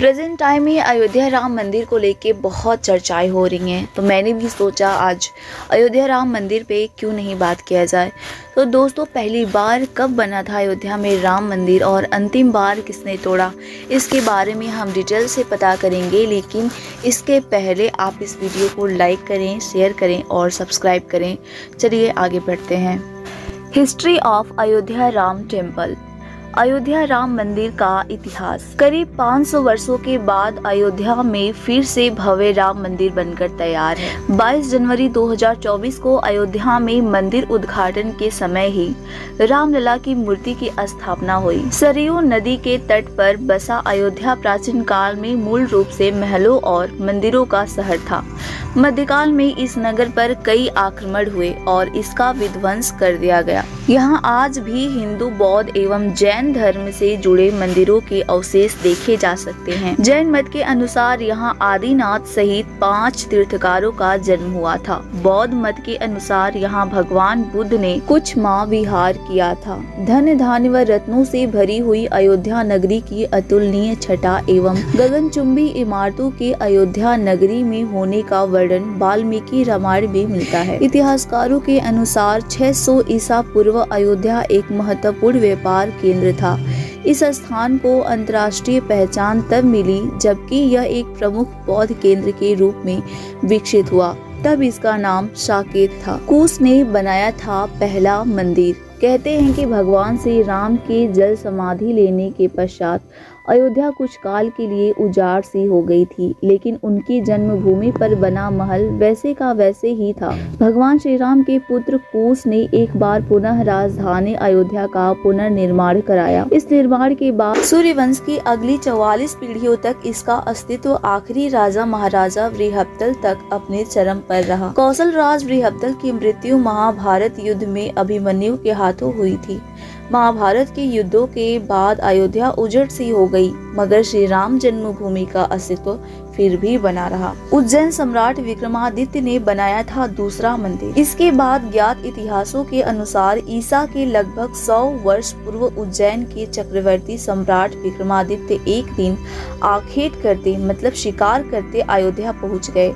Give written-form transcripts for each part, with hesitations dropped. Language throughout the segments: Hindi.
प्रेजेंट टाइम में अयोध्या राम मंदिर को लेके बहुत चर्चाएं हो रही हैं, तो मैंने भी सोचा आज अयोध्या राम मंदिर पे क्यों नहीं बात किया जाए। तो दोस्तों, पहली बार कब बना था अयोध्या में राम मंदिर और अंतिम बार किसने तोड़ा, इसके बारे में हम डिटेल से पता करेंगे। लेकिन इसके पहले आप इस वीडियो को लाइक करें, शेयर करें और सब्सक्राइब करें। चलिए आगे बढ़ते हैं। History of Ayodhya Ram temple. Ayodhya Ram मंदिर का इतिहास। करीब 500 वर्षों के बाद अयोध्या में फिर से भव्य राम मंदिर बनकर तैयार है। 22 जनवरी 2024 को अयोध्या में मंदिर उद्घाटन के समय ही रामलला की मूर्ति की स्थापना हुई। सरयू नदी के तट पर बसा अयोध्या प्राचीन काल में मूल रूप से महलों और मंदिरों का शहर था। मध्यकाल में इस नगर पर कई आक्रमण हुए और इसका विध्वंस कर दिया गया। यहाँ आज भी हिंदू, बौद्ध एवं जैन धर्म से जुड़े मंदिरों के अवशेष देखे जा सकते हैं। जैन मत के अनुसार यहाँ आदिनाथ सहित 5 तीर्थकारों का जन्म हुआ था। बौद्ध मत के अनुसार यहाँ भगवान बुद्ध ने कुछ माह विहार किया था। धन धान्य व रत्नों से भरी हुई अयोध्या नगरी की अतुलनीय छटा एवं गगनचुंबी इमारतों के अयोध्या नगरी में होने का वर्णन वाल्मीकि रामायण में मिलता है। इतिहासकारों के अनुसार 600 ईसा पूर्व अयोध्या एक महत्वपूर्ण व्यापार केंद्र था। इस स्थान को अंतर्राष्ट्रीय पहचान तब मिली जबकि यह एक प्रमुख बौद्ध केंद्र के रूप में विकसित हुआ। तब इसका नाम साकेत था। कुश ने बनाया था पहला मंदिर। कहते हैं कि भगवान श्री राम के जल समाधि लेने के पश्चात अयोध्या कुछ काल के लिए उजाड़ सी हो गई थी, लेकिन उनकी जन्मभूमि पर बना महल वैसे का वैसे ही था। भगवान श्री राम के पुत्र कुश ने एक बार पुनः राजधानी अयोध्या का पुनर्निर्माण कराया। इस निर्माण के बाद सूर्यवंश की अगली 44 पीढ़ियों तक इसका अस्तित्व आखिरी राजा महाराजा बृहत्तल तक अपने चरम पर रहा। कौशल राज बृहत्तल की मृत्यु महाभारत युद्ध में अभिमन्यु के हाथों हुई थी। महाभारत के युद्धों के बाद अयोध्या उजड़ सी हो गई, मगर श्री राम जन्मभूमि का अस्तित्व फिर भी बना रहा। उज्जैन सम्राट विक्रमादित्य ने बनाया था दूसरा मंदिर। इसके बाद ज्ञात इतिहासों के अनुसार ईसा के लगभग 100 वर्ष पूर्व उज्जैन के चक्रवर्ती सम्राट विक्रमादित्य एक दिन आखेट करते मतलब शिकार करते अयोध्या पहुंच गए।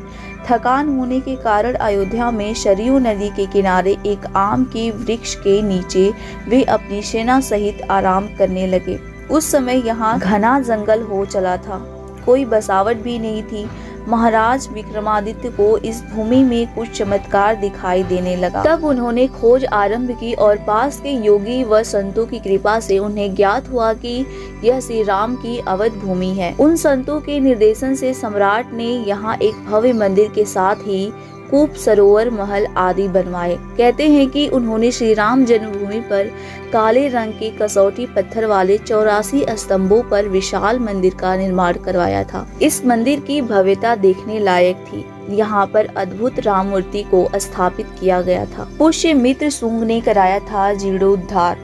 थकान होने के कारण अयोध्या में सरयू नदी के किनारे एक आम के वृक्ष के नीचे वे अपनी सेना सहित आराम करने लगे। उस समय यहाँ घना जंगल हो चला था, कोई बसावट भी नहीं थी। महाराज विक्रमादित्य को इस भूमि में कुछ चमत्कार दिखाई देने लगा। तब उन्होंने खोज आरंभ की और पास के योगी व संतों की कृपा से उन्हें ज्ञात हुआ कि यह श्री राम की अवध भूमि है। उन संतों के निर्देशन से सम्राट ने यहाँ एक भव्य मंदिर के साथ ही कूप, सरोवर, महल आदि बनवाए। कहते हैं कि उन्होंने श्री राम जन्मभूमि पर काले रंग के कसौटी पत्थर वाले 84 स्तंभों पर विशाल मंदिर का निर्माण करवाया था। इस मंदिर की भव्यता देखने लायक थी। यहाँ पर अद्भुत राम मूर्ति को स्थापित किया गया था। पुष्यमित्र शुंग ने कराया था जीर्णोद्धार।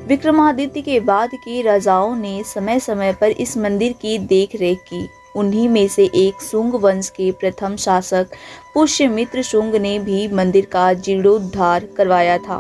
विक्रमादित्य के बाद के राजाओं ने समय समय पर इस मंदिर की देख रेख की। उन्हीं में से एक शुंग वंश के प्रथम शासक पुष्यमित्र शुंग ने भी मंदिर का जीर्णोद्धार करवाया था।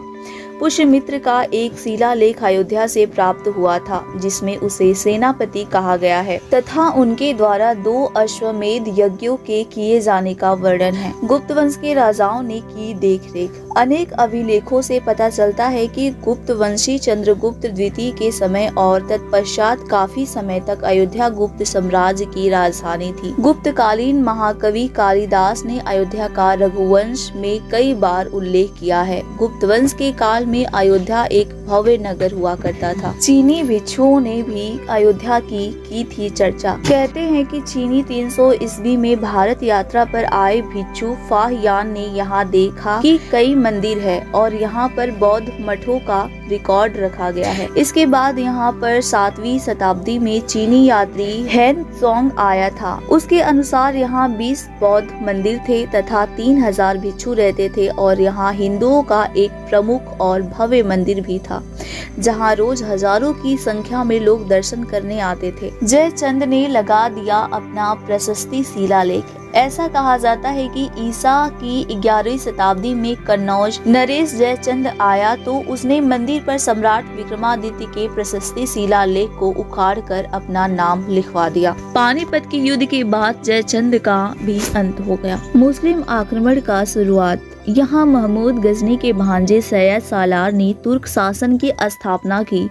पुष्यमित्र का एक शिलालेख अयोध्या से प्राप्त हुआ था, जिसमें उसे सेनापति कहा गया है तथा उनके द्वारा 2 अश्वमेध यज्ञों के किए जाने का वर्णन है। गुप्त वंश के राजाओं ने की देखरेख। अनेक अभिलेखों से पता चलता है कि गुप्त वंशी चंद्रगुप्त द्वितीय के समय और तत्पश्चात काफी समय तक अयोध्या गुप्त साम्राज्य की राजधानी थी। गुप्तकालीन महाकवि कालिदास ने अयोध्या का रघुवंश में कई बार उल्लेख किया है। गुप्त वंश के काल में अयोध्या एक भव्य नगर हुआ करता था। चीनी भिक्षुओं ने भी अयोध्या की थी चर्चा। कहते हैं कि चीनी 300 ईस्वी में भारत यात्रा पर आए भिक्षु फाहियान ने यहाँ देखा कि कई मंदिर है और यहाँ पर बौद्ध मठों का रिकॉर्ड रखा गया है। इसके बाद यहाँ पर 7वीं शताब्दी में चीनी यात्री हेन सोंग आया था। उसके अनुसार यहाँ 20 बौद्ध मंदिर थे तथा 3000 भिक्षु रहते थे और यहाँ हिंदुओं का एक प्रमुख और भव्य मंदिर भी था। था, जहां रोज हजारों की संख्या में लोग दर्शन करने आते थे। जयचंद ने लगा दिया अपना प्रशस्ति शिलालेख। ऐसा कहा जाता है कि ईसा की 11वीं शताब्दी में कन्नौज नरेश जयचंद आया तो उसने मंदिर पर सम्राट विक्रमादित्य के प्रशस्ति शिलालेख को उखाड़कर अपना नाम लिखवा दिया। पानीपत के युद्ध के बाद जयचंद का भी अंत हो गया। मुस्लिम आक्रमण का शुरुआत। यहाँ महमूद गजनी के भांजे सैयद सालार ने तुर्क शासन की स्थापना की।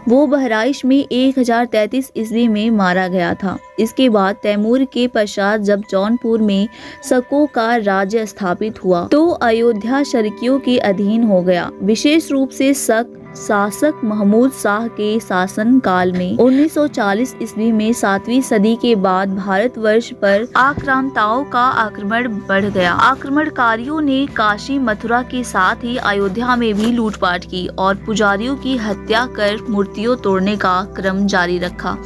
वो बहराइच में 1033 ईस्वी में मारा गया था। इसके बाद तैमूर के पश्चात जब जौनपुर में शकों का राज्य स्थापित हुआ तो अयोध्या शर्कियों के अधीन हो गया। विशेष रूप से शक शासक महमूद शाह के शासन काल में 1940 ईस्वी में 7वीं सदी के बाद भारतवर्ष पर आक्रांताओं का आक्रमण बढ़ गया। आक्रमणकारियों ने काशी मथुरा के साथ ही अयोध्या में भी लूटपाट की और पुजारियों की हत्या कर मूर्तियों तोड़ने का क्रम जारी रखा।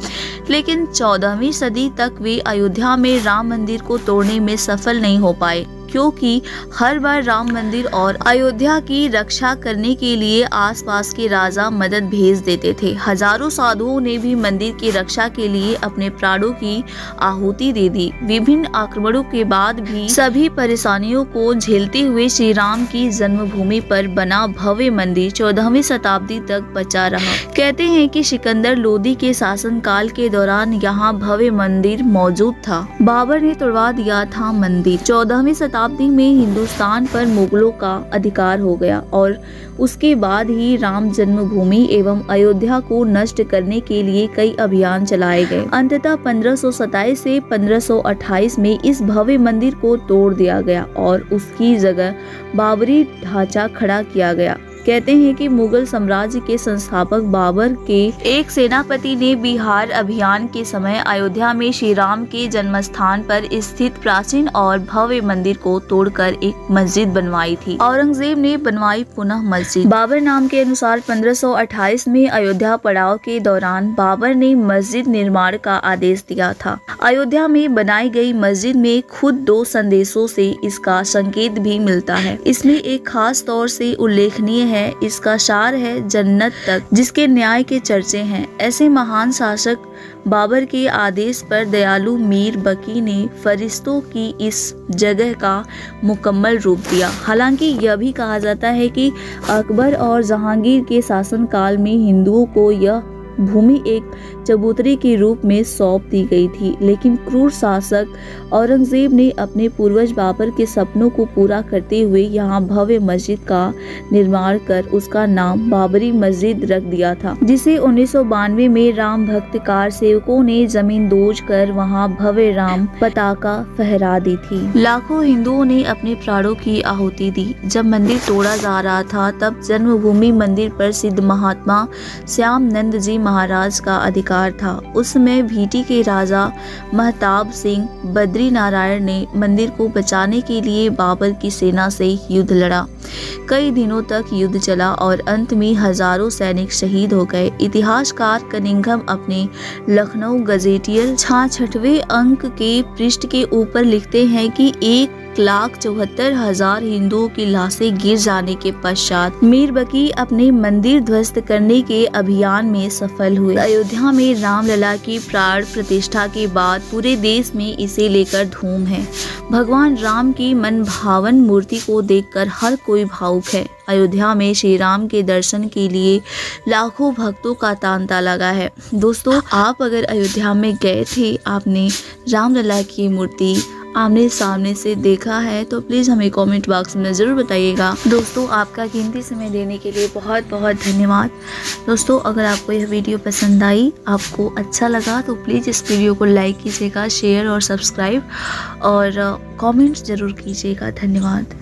लेकिन 14वीं सदी तक वे अयोध्या में राम मंदिर को तोड़ने में सफल नहीं हो पाए, क्योंकि हर बार राम मंदिर और अयोध्या की रक्षा करने के लिए आसपास के राजा मदद भेज देते थे। हजारों साधुओं ने भी मंदिर की रक्षा के लिए अपने प्राणों की आहुति दे दी। विभिन्न आक्रमणों के बाद भी सभी परेशानियों को झेलते हुए श्री राम की जन्मभूमि पर बना भव्य मंदिर 14वीं शताब्दी तक बचा रहा। कहते हैं कि सिकंदर लोदी के शासनकाल के दौरान यहाँ भव्य मंदिर मौजूद था। बाबर ने तोड़वा दिया था मंदिर। 14वीं शताब्दी में हिंदुस्तान पर मुगलों का अधिकार हो गया और उसके बाद ही राम जन्मभूमि एवं अयोध्या को नष्ट करने के लिए कई अभियान चलाए गए। अंततः 1527 से 1528 में इस भव्य मंदिर को तोड़ दिया गया और उसकी जगह बाबरी ढांचा खड़ा किया गया। कहते हैं कि मुगल साम्राज्य के संस्थापक बाबर के एक सेनापति ने बिहार अभियान के समय अयोध्या में श्री राम के जन्म स्थान पर स्थित प्राचीन और भव्य मंदिर को तोड़कर एक मस्जिद बनवाई थी। औरंगजेब ने बनवाई पुनः मस्जिद। बाबर नाम के अनुसार 1528 में अयोध्या पड़ाव के दौरान बाबर ने मस्जिद निर्माण का आदेश दिया था। अयोध्या में बनाई गई मस्जिद में खुद 2 संदेशों से इसका संकेत भी मिलता है। इसमें एक खास तौर से उल्लेखनीय है, इसका सार है जन्नत तक, जिसके न्याय के चर्चे हैं। ऐसे महान शासक बाबर के आदेश पर दयालु मीर बकी ने फरिश्तों की इस जगह का मुकम्मल रूप दिया। हालांकि यह भी कहा जाता है कि अकबर और जहांगीर के शासनकाल में हिंदुओं को यह भूमि एक चबूतरे के रूप में सौंप दी गई थी, लेकिन क्रूर शासक औरंगजेब ने अपने पूर्वज बाबर के सपनों को पूरा करते हुए यहाँ भव्य मस्जिद का निर्माण कर उसका नाम बाबरी मस्जिद रख दिया था, जिसे 1992 में राम भक्त कार सेवकों ने जमीन दोज कर वहाँ भव्य राम पताका फहरा दी थी। लाखों हिंदुओं ने अपने प्राणों की आहुति दी। जब मंदिर तोड़ा जा रहा था तब जन्मभूमि मंदिर पर सिद्ध महात्मा श्याम नंद जी महाराज का अधिकार था। उसमें भीटी के राजा महताब सिंह बद्री नारायण ने मंदिर को बचाने के लिए बाबर की सेना से युद्ध लड़ा। कई दिनों तक युद्ध चला और अंत में हजारों सैनिक शहीद हो गए। इतिहासकार कनिंघम अपने लखनऊ गजेटियर 66वें अंक के पृष्ठ के ऊपर लिखते हैं कि 1,74,000 हिंदुओं की लाशें गिर जाने के पश्चात मीर बकी अपने मंदिर ध्वस्त करने के अभियान में सफल हुए। अयोध्या में रामलला की प्राण प्रतिष्ठा के बाद पूरे देश में इसे लेकर धूम है। भगवान राम की मन भावन मूर्ति को देखकर हर कोई भावुक है। अयोध्या में श्री राम के दर्शन के लिए लाखों भक्तों का तांता लगा है। दोस्तों, आप अगर अयोध्या में गए थे, आपने रामलला की मूर्ति आमने सामने से देखा है तो प्लीज़ हमें कमेंट बॉक्स में ज़रूर बताइएगा। दोस्तों, आपका कीमती समय देने के लिए बहुत बहुत धन्यवाद। दोस्तों, अगर आपको यह वीडियो पसंद आई, आपको अच्छा लगा तो प्लीज़ इस वीडियो को लाइक कीजिएगा, शेयर और सब्सक्राइब और कमेंट्स ज़रूर कीजिएगा। धन्यवाद।